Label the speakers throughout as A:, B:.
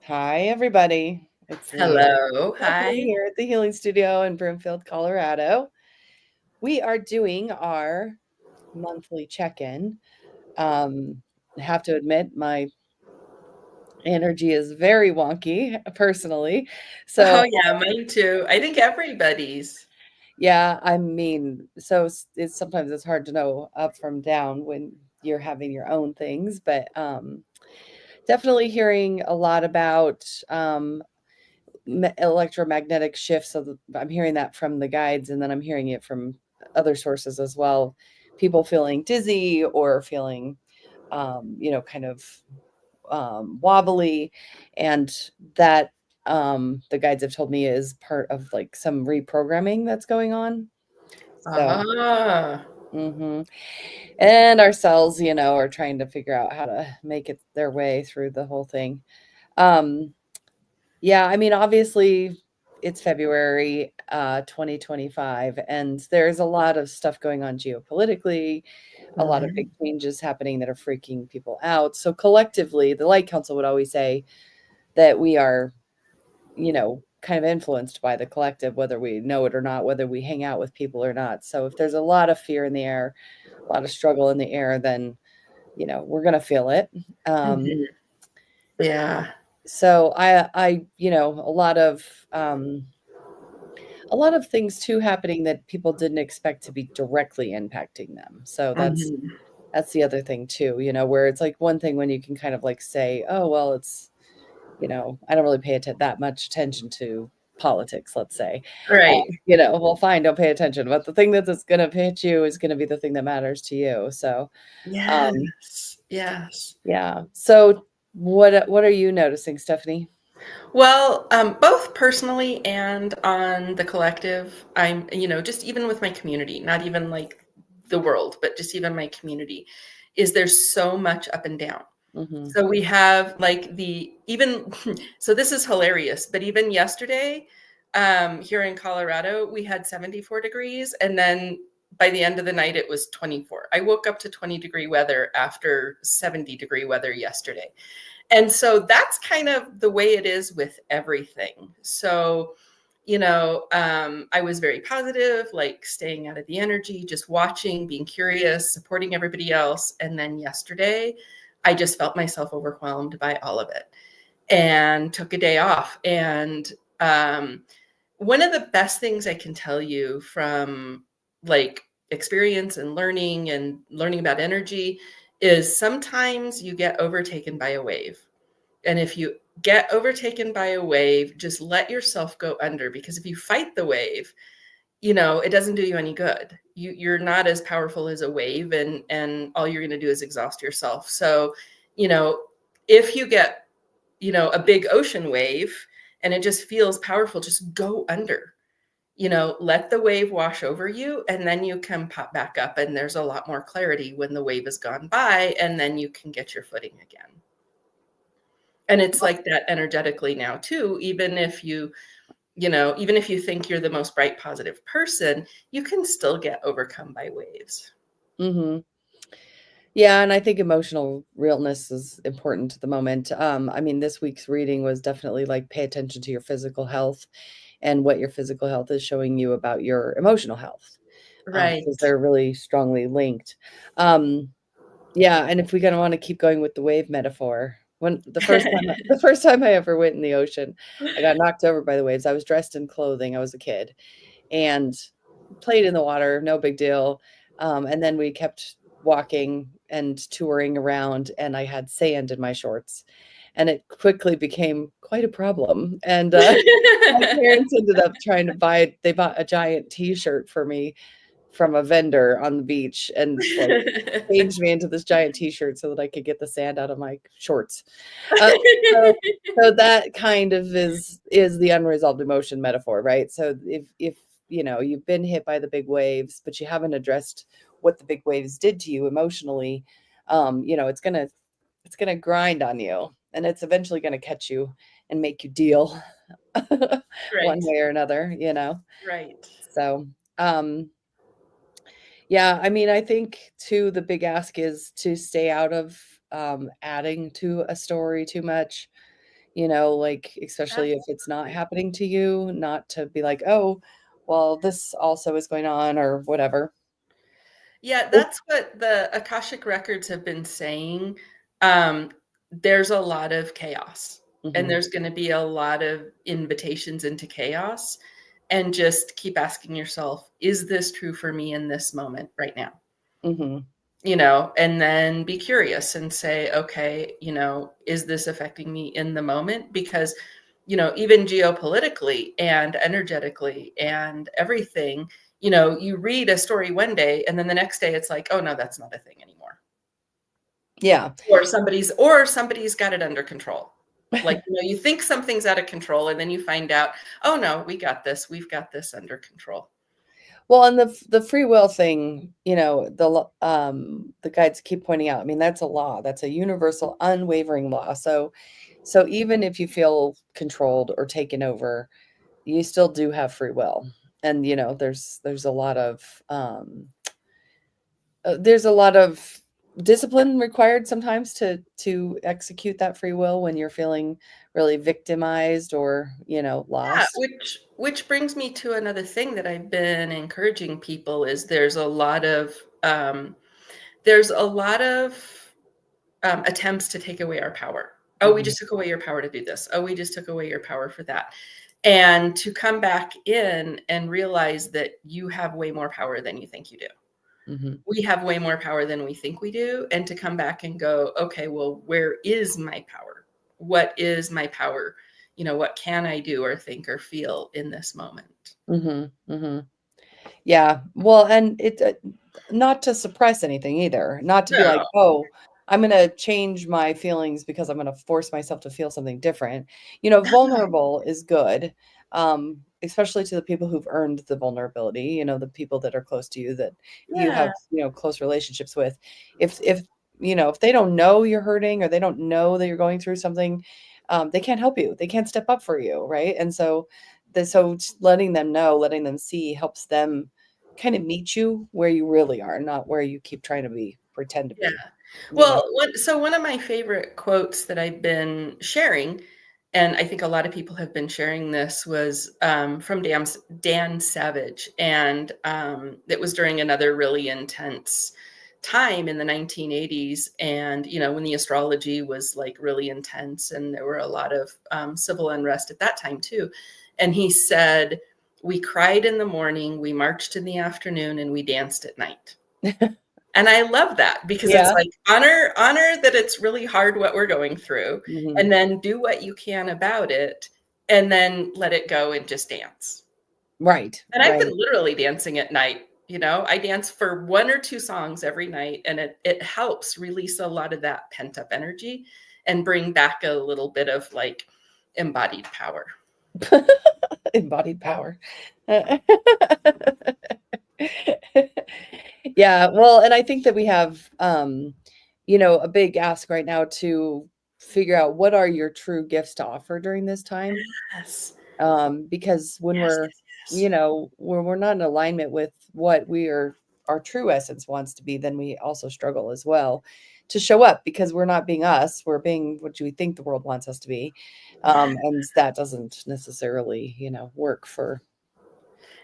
A: Hi, everybody. It's Leanne
B: Hello. Hi.
A: here at the Healing Studio in Broomfield, Colorado. We are doing our monthly check-in. I have to admit, my energy is very wonky personally. So,
B: Oh, yeah, mine too. I think everybody's.
A: yeah, I mean, it's sometimes it's hard to know up from down when you're having your own things, but definitely hearing a lot about electromagnetic shifts. So I'm hearing that from the guides, and then I'm hearing it from other sources as well. People feeling dizzy or feeling, kind of wobbly, and that the guides have told me is part of like some reprogramming that's going on. So,
B: Ah.
A: and our cells, are trying to figure out how to make it their way through the whole thing. Um, Yeah, I mean, obviously, it's February, 2025, and there's a lot of stuff going on geopolitically, a lot of big
B: Mhm.
A: changes happening that are freaking people out. So collectively, the Light Council would always say that we are, kind of influenced by the collective, whether we know it or not, whether we hang out with people or not. So if there's a lot of fear in the air, a lot of struggle in the air, then, we're gonna feel it. Um,
B: Mhm. Yeah.
A: so a lot of things too happening that people didn't expect to be directly impacting them. So
B: Mhm.
A: that's the other thing too, where it's like one thing when you can kind of like say, "Oh, well, it's, I don't really pay that much attention to politics," let's say.
B: Right.
A: Well, fine, don't pay attention, but the thing that's gonna hit you is gonna be the thing that matters to you. So, um,
B: Yes. Yes.
A: yeah. So what are you noticing, Stephanie?
B: Well, both personally and on the collective, just even with my community, not even like the world, but just even my community, is there's so much up and down.
A: Mhm.
B: So we have like so this is hilarious, but even yesterday, here in Colorado, we had 74 degrees. And then by the end of the night, it was 24. I woke up to 20-degree weather after 70-degree weather yesterday. And so that's kind of the way it is with everything. So, I was very positive, like staying out of the energy, just watching, being curious, supporting everybody else. And then yesterday, I just felt myself overwhelmed by all of it and took a day off. And one of the best things I can tell you from like experience and learning about energy is sometimes you get overtaken by a wave. And if you get overtaken by a wave, just let yourself go under, because if you fight the wave, it doesn't do you any good. You're not as powerful as a wave, and all you're going to do is exhaust yourself. So, you know, if you get, a big ocean wave and it just feels powerful, just go under. Let the wave wash over you, and then you can pop back up, and there's a lot more clarity when the wave has gone by, and then you can get your footing again. And it's like that energetically now too. Even if you think you're the most bright, positive person, you can still get overcome by waves.
A: Mhm. Yeah, and I think emotional realness is important at the moment. I mean, this week's reading was definitely like pay attention to your physical health and what your physical health is showing you about your emotional health, because
B: Right.
A: they're really strongly linked. Um, yeah, and if we gonna want to keep going with the wave metaphor, when the first time I ever went in the ocean, I got knocked over by the waves. I was dressed in clothing. I was a kid and played in the water, no big deal. And then we kept walking and touring around, and I had sand in my shorts, and it quickly became quite a problem. And my parents ended up trying to they bought a giant T-shirt for me from a vendor on the beach, and like changed me into this giant T-shirt so that I could get the sand out of my shorts. Uh, so, so that kind of is the unresolved emotion metaphor, right? So if you've been hit by the big waves, but you haven't addressed what the big waves did to you emotionally, it's gonna grind on you, and it's eventually gonna catch you and make you deal one
B: Right.
A: way or another.
B: Right.
A: So, um, yeah, I mean, I think too, the big ask is to stay out of adding to a story too much. like, especially if it's not happening to you, not to be like, "Oh, well, this also is going on," or whatever.
B: Yeah, that's what the Akashic records have been saying. Um, there's a lot of chaos, and
A: Mhm,
B: there's going to be a lot of invitations into chaos. And just keep asking yourself, is this true for me in this moment right now?
A: mhm,
B: And then be curious and say, okay, is this affecting me in the moment? Because, even geopolitically and energetically and everything, you read a story one day and then the next day it's like, oh no, that's not a thing anymore.
A: yeah.
B: Or somebody's got it under control. Like, you think something's out of control and then you find out, oh no, we got this. We've got this under control.
A: Well, and the free will thing, the guides keep pointing out, I mean, that's a law. That's a universal, unwavering law. So even if you feel controlled or taken over, you still do have free will. And, there's there's a lot of discipline required sometimes to execute that free will when you're feeling really victimized or,
B: Yeah,
A: lost.
B: which brings me to another thing that I've been encouraging people is um, there's a lot of attempts to take away our power. Oh, we
A: Mhm,
B: just took away your power to do this. Oh, we just took away your power for that. And to come back in and realize that you have way more power than you think you do.
A: mhm,
B: We have way more power than we think we do. And to come back and go, okay, well, where is my power? What is my power? What can I do or think or feel in this moment?
A: mhm, mhm. Yeah, well, and not to suppress anything either, not to be like,
B: No.
A: "Oh, I'm gonna change my feelings because I'm gonna force myself to feel something different." Vulnerable is good, especially to the people who've earned the vulnerability, the people that are close to you that you
B: Yeah.
A: have, close relationships with. If they don't know you're hurting or they don't know that you're going through something, they can't help you. They can't step up for you, right? And so just letting them know, letting them see helps them kind of meet you where you really are, not where you keep trying to pretend to
B: Yeah.
A: be, you know?
B: Well, one of my favorite quotes that I've been sharing, and I think a lot of people have been sharing this, was from Dan Savage, and it was during another really intense time in the 1980s, and when the astrology was like really intense, and there were a lot of civil unrest at that time too. And he said, "We cried in the morning, we marched in the afternoon, and we danced at night." And I love that because it's
A: Yeah.
B: like honor that it's really hard what we're going through,
A: Mhm.
B: and then do what you can about it, and then let it go and just dance.
A: Right,
B: And I've been
A: right.
B: literally dancing at night. I dance for one or two songs every night, and it helps release a lot of that pent up energy and bring back a little bit of like embodied power.
A: Embodied power. Yeah, well, and I think that we have, a big ask right now to figure out what are your true gifts to offer during this time.
B: Yes.
A: Because when
B: Yes, yes, yes.
A: when we're not in alignment with what our true essence wants to be, then we also struggle as well to show up because we're not being us, we're being what we think the world wants us to be.
B: Yeah.
A: And that doesn't necessarily, work for.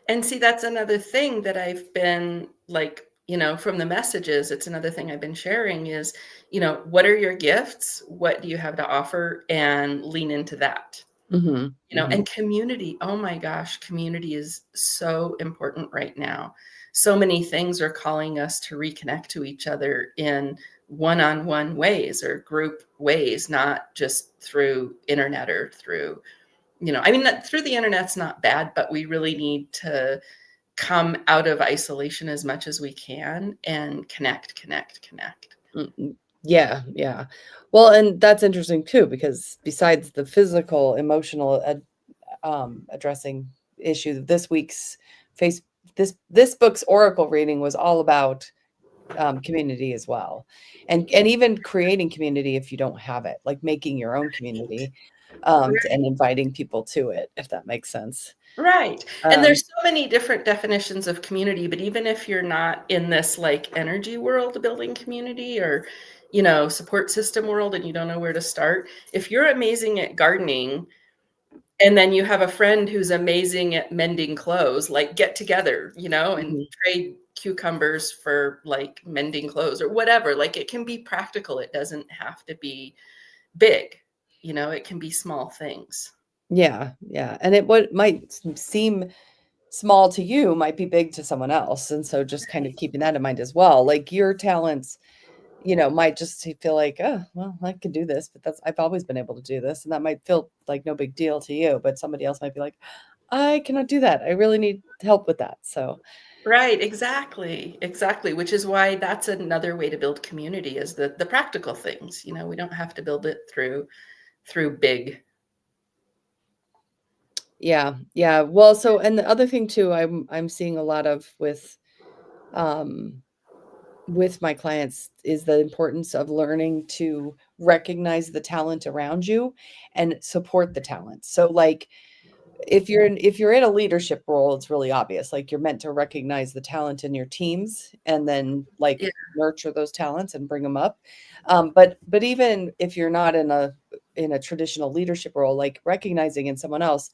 B: And see, that's another thing that I've been like, from the messages, it's another thing I've been sharing is, what are your gifts? What do you have to offer? And lean into that.
A: Mhm, mhm,
B: And community, oh my gosh, community is so important right now. So many things are calling us to reconnect to each other in one-on-one ways or group ways, not just through internet or through, I mean, through the internet's not bad, but we really need to come out of isolation as much as we can and connect, connect, connect.
A: mm. Yeah, yeah. Well, and that's interesting too because besides the physical, emotional addressing issue. This week's face this book's oracle reading was all about community as well, and even creating community if you don't have it, like making your own community. and inviting people to it, if that makes sense.
B: Right. And
A: Um,
B: there's so many different definitions of community, but even if you're not in this like energy world building community or, support system world and you don't know where to start, if you're amazing at gardening and then you have a friend who's amazing at mending clothes, like get together, and
A: mhm.
B: trade cucumbers for like mending clothes or whatever. Like it can be practical. It doesn't have to be big, it can be small things.
A: Yeah, yeah, and what might seem small to you might be big to someone else, and so just kind of keeping that in mind as well. Like your talents, might just feel like, "Oh, well, I could do this, but I've always been able to do this," and that might feel like no big deal to you, but somebody else might be like, "I cannot do that. I really need help with that." So,
B: Right, exactly, exactly, which is why that's another way to build community is the practical things, we don't have to build it through big.
A: yeah, yeah. Well, so and the other thing too, I'm seeing a lot of um with my clients is the importance of learning to recognize the talent around you and support the talent. So like if you're in a leadership role, it's really obvious. Like you're meant to recognize the talent in your teams and then
B: Yeah,
A: like nurture those talents and bring them up. But even if you're not in a traditional leadership role, like recognizing in someone else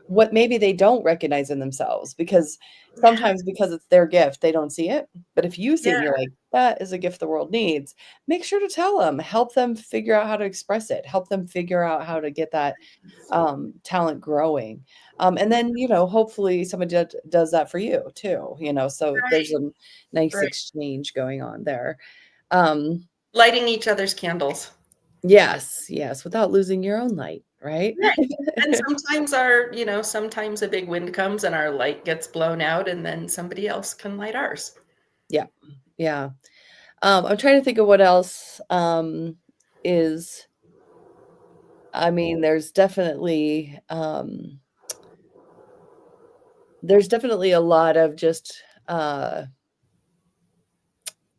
A: what maybe they don't recognize in themselves because
B: yeah,
A: sometimes because it's their gift, they don't see it. But if you see it
B: yeah,
A: and you're like, that is a gift the world needs, make sure to tell them, help them figure out how to express it, help them figure out how to get that talent growing. And
B: yeah,
A: then, hopefully somebody does that for you too, so there's
B: right,
A: a nice
B: right.
A: exchange going on there. Um,
B: Lighting each other's candles.
A: yes, yes, without losing your own light, right?
B: Right, and sometimes a big wind comes and our light gets blown out and then somebody else can light ours.
A: Yeah, yeah. I'm trying to think of what else, is I mean, there's definitely a lot of just,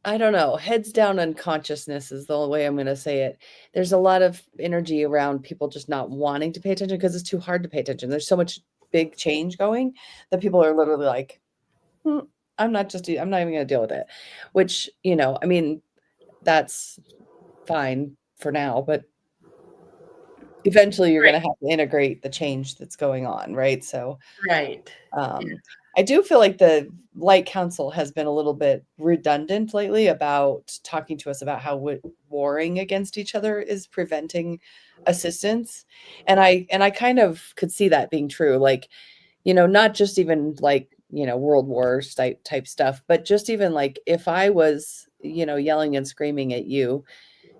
A: I don't know, heads down unconsciousness is the only way I'm gonna say it. There's a lot of energy around people just not wanting to pay attention because it's too hard to pay attention. There's so much big change going that people are literally like, "Mm, I'm not even gonna deal with it," which, I mean, that's fine for now, but eventually you're
B: Right,
A: gonna have to integrate the change that's going on, right? So,
B: right. Yeah,
A: um, I do feel like the Light Council has been a little bit redundant lately about talking to us about how warring against each other is preventing assistance, and I kind of could see that being true, like, not just even like, world wars type stuff, but just even like if I was, yelling and screaming at you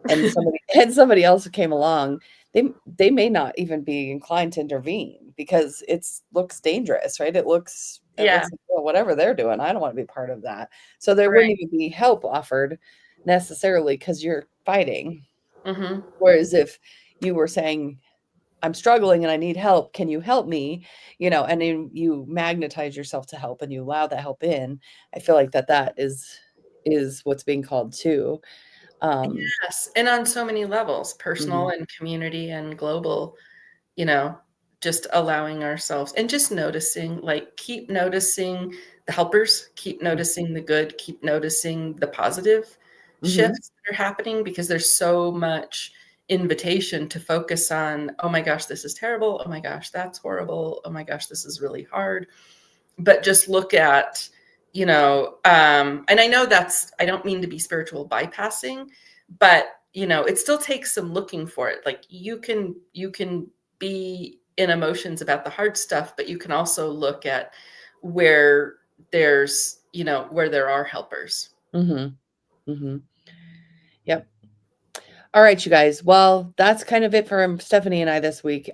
A: and somebody else came along, they may not even be inclined to intervene because it's looks dangerous, right? It looks
B: yeah,
A: like, well, whatever they're doing, I don't wanna be part of that. So there
B: right.
A: wouldn't even be help offered necessarily because 'cause you're fighting.
B: Mhm.
A: Whereas if you were saying, "I'm struggling and I need help, can you help me?" And then you magnetize yourself to help and you allow that help in, I feel like that is what's being called too. Um,
B: Yes, and on so many levels, personal
A: mhm,
B: and community and global, you know, just allowing ourselves and just noticing, like, keep noticing the helpers, keep
A: mm,
B: noticing the good, keep noticing the positive
A: mhm,
B: shifts that are happening because there's so much invitation to focus on, "Oh my gosh, this is terrible. Oh my gosh, that's horrible. Oh my gosh, this is really hard." But just look at, and I know I don't mean to be spiritual bypassing, but it still takes some looking for it. Like you can be in emotions about the hard stuff, but you can also look at where where there are helpers.
A: mhm, mhm. Yep. All right, you guys. Well, that's kind of it for Stephanie and I this week.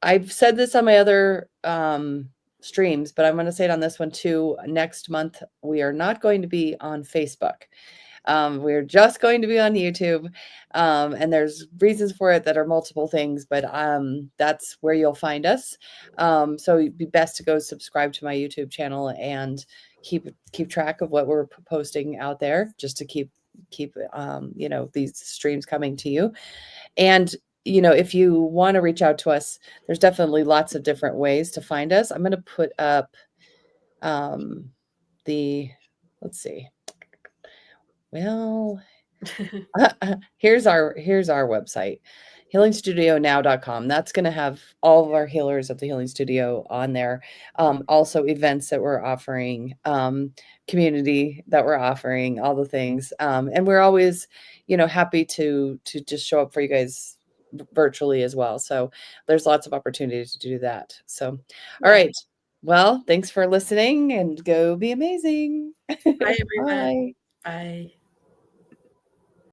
A: I've said this on my other streams, but I'm going to say it on this one too. Next month, we are not going to be on Facebook. We're just going to be on YouTube. And there's reasons for it that are multiple things, but that's where you'll find us. So it'd be best to go subscribe to my YouTube channel and keep track of what we're posting out there just to keep these streams coming to you. And if you want to reach out to us, there's definitely lots of different ways to find us. I'm going to put up let's see. Well, here's our website, healingstudionow.com. That's going to have all of our healers at the Healing Studio on there. Also events that we're offering, community that we're offering, all the things. And we're always, happy to just show up for you guys virtually as well. So there's lots of opportunities to do that. So, all right. Well, thanks for listening and go be amazing.
B: Bye, everyone.
A: Bye.
B: Bye.